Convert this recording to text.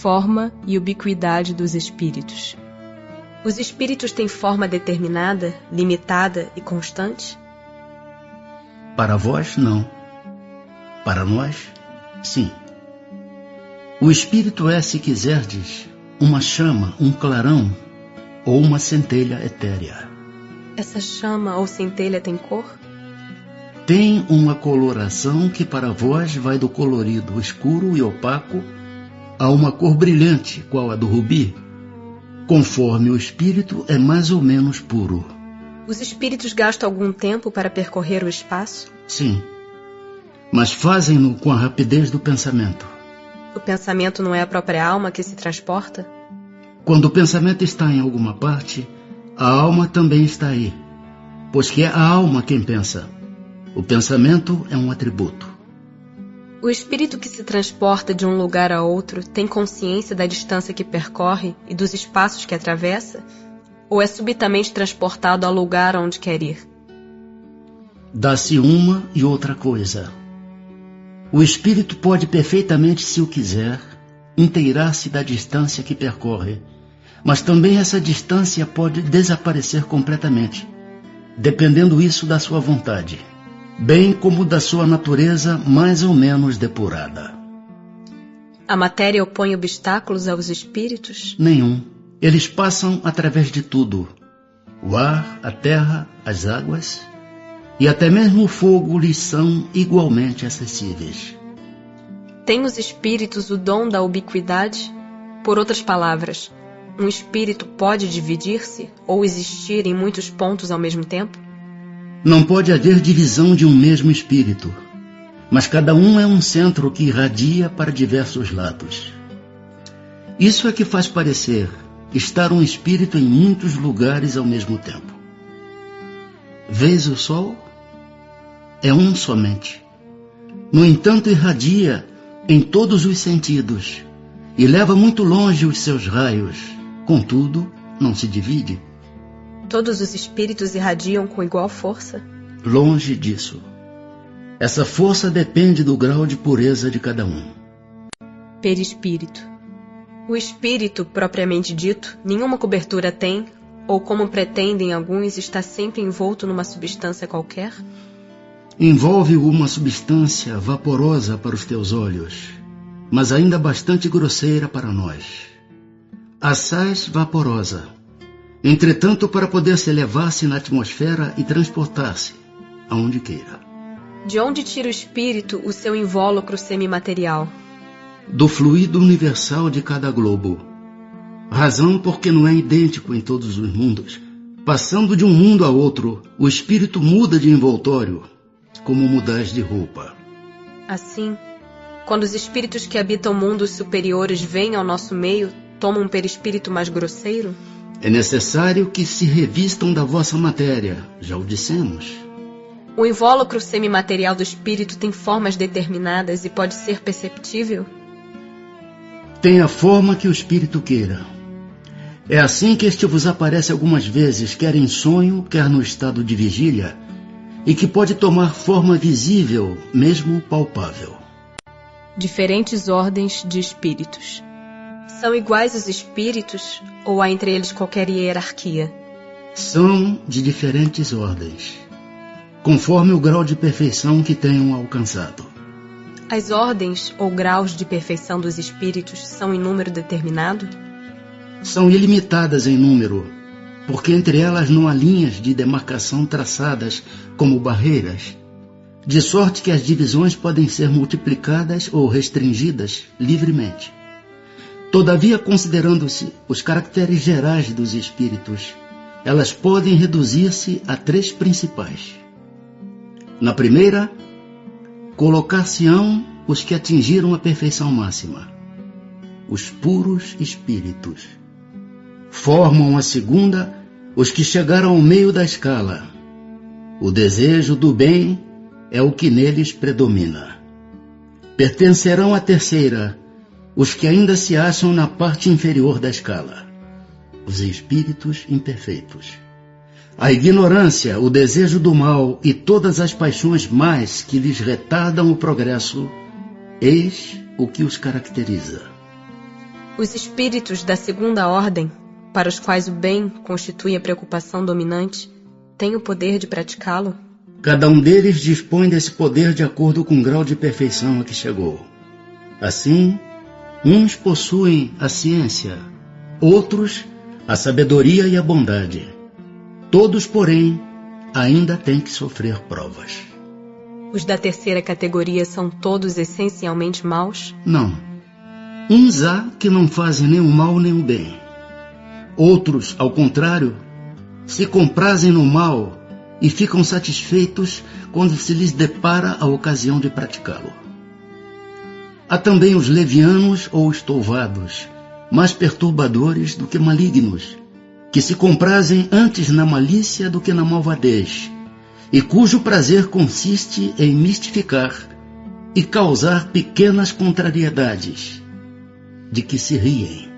forma e ubiquidade dos espíritos. Os espíritos têm forma determinada, limitada e constante? Para vós, não. Para nós, sim. O espírito é, se quiserdes, uma chama, um clarão ou uma centelha etérea. Essa chama ou centelha tem cor? Tem uma coloração que para vós vai do colorido escuro e opaco a uma cor brilhante, qual a do rubi, conforme o espírito é mais ou menos puro. Os espíritos gastam algum tempo para percorrer o espaço? Sim, mas fazem-no com a rapidez do pensamento. O pensamento não é a própria alma que se transporta? Quando o pensamento está em alguma parte, a alma também está aí, pois que é a alma quem pensa. O pensamento é um atributo. O espírito que se transporta de um lugar a outro tem consciência da distância que percorre e dos espaços que atravessa? Ou é subitamente transportado ao lugar onde quer ir? Dá-se uma e outra coisa. O espírito pode perfeitamente, se o quiser, inteirar-se da distância que percorre, mas também essa distância pode desaparecer completamente, dependendo isso da sua vontade, bem como da sua natureza mais ou menos depurada. A matéria opõe obstáculos aos espíritos? Nenhum. Eles passam através de tudo. O ar, a terra, as águas e até mesmo o fogo lhes são igualmente acessíveis. Têm os espíritos o dom da ubiquidade? Por outras palavras, um espírito pode dividir-se ou existir em muitos pontos ao mesmo tempo? Não pode haver divisão de um mesmo espírito, mas cada um é um centro que irradia para diversos lados. Isso é que faz parecer estar um espírito em muitos lugares ao mesmo tempo. Vês o sol? É um somente. No entanto, irradia em todos os sentidos e leva muito longe os seus raios. Contudo, não se divide. Todos os espíritos irradiam com igual força? Longe disso. Essa força depende do grau de pureza de cada um. Perispírito. O espírito, propriamente dito, nenhuma cobertura tem, ou como pretendem alguns, está sempre envolto numa substância qualquer? Envolve-o uma substância vaporosa para os teus olhos, mas ainda bastante grosseira para nós. Assaz vaporosa. Entretanto, para poder se elevar-se na atmosfera e transportar-se aonde queira. De onde tira o espírito o seu invólucro semimaterial? Do fluido universal de cada globo. Razão porque não é idêntico em todos os mundos. Passando de um mundo a outro, o espírito muda de envoltório, como mudais de roupa. Assim, quando os espíritos que habitam mundos superiores vêm ao nosso meio, tomam um perispírito mais grosseiro? É necessário que se revistam da vossa matéria, já o dissemos. O invólucro semimaterial do espírito tem formas determinadas e pode ser perceptível? Tem a forma que o espírito queira. É assim que este vos aparece algumas vezes, quer em sonho, quer no estado de vigília, e que pode tomar forma visível, mesmo palpável. Diferentes ordens de espíritos. São iguais os espíritos ou há entre eles qualquer hierarquia? São de diferentes ordens, conforme o grau de perfeição que tenham alcançado. As ordens ou graus de perfeição dos espíritos são em número determinado? São ilimitadas em número, porque entre elas não há linhas de demarcação traçadas como barreiras, de sorte que as divisões podem ser multiplicadas ou restringidas livremente. Todavia, considerando-se os caracteres gerais dos espíritos, elas podem reduzir-se a 3 principais. Na primeira, colocar-se-ão os que atingiram a perfeição máxima, os puros espíritos. Formam a segunda os que chegaram ao meio da escala. O desejo do bem é o que neles predomina. Pertencerão à terceira os que ainda se acham na parte inferior da escala, os espíritos imperfeitos. A ignorância, o desejo do mal e todas as paixões más que lhes retardam o progresso, eis o que os caracteriza. Os espíritos da segunda ordem, para os quais o bem constitui a preocupação dominante, têm o poder de praticá-lo? Cada um deles dispõe desse poder de acordo com o grau de perfeição a que chegou. Assim, uns possuem a ciência, outros a sabedoria e a bondade. Todos, porém, ainda têm que sofrer provas. Os da terceira categoria são todos essencialmente maus? Não. Uns há que não fazem nem o mal nem o bem. Outros, ao contrário, se comprazem no mal e ficam satisfeitos quando se lhes depara a ocasião de praticá-lo. Há também os levianos ou estouvados, mais perturbadores do que malignos, que se comprazem antes na malícia do que na malvadez, e cujo prazer consiste em mistificar e causar pequenas contrariedades, de que se riem.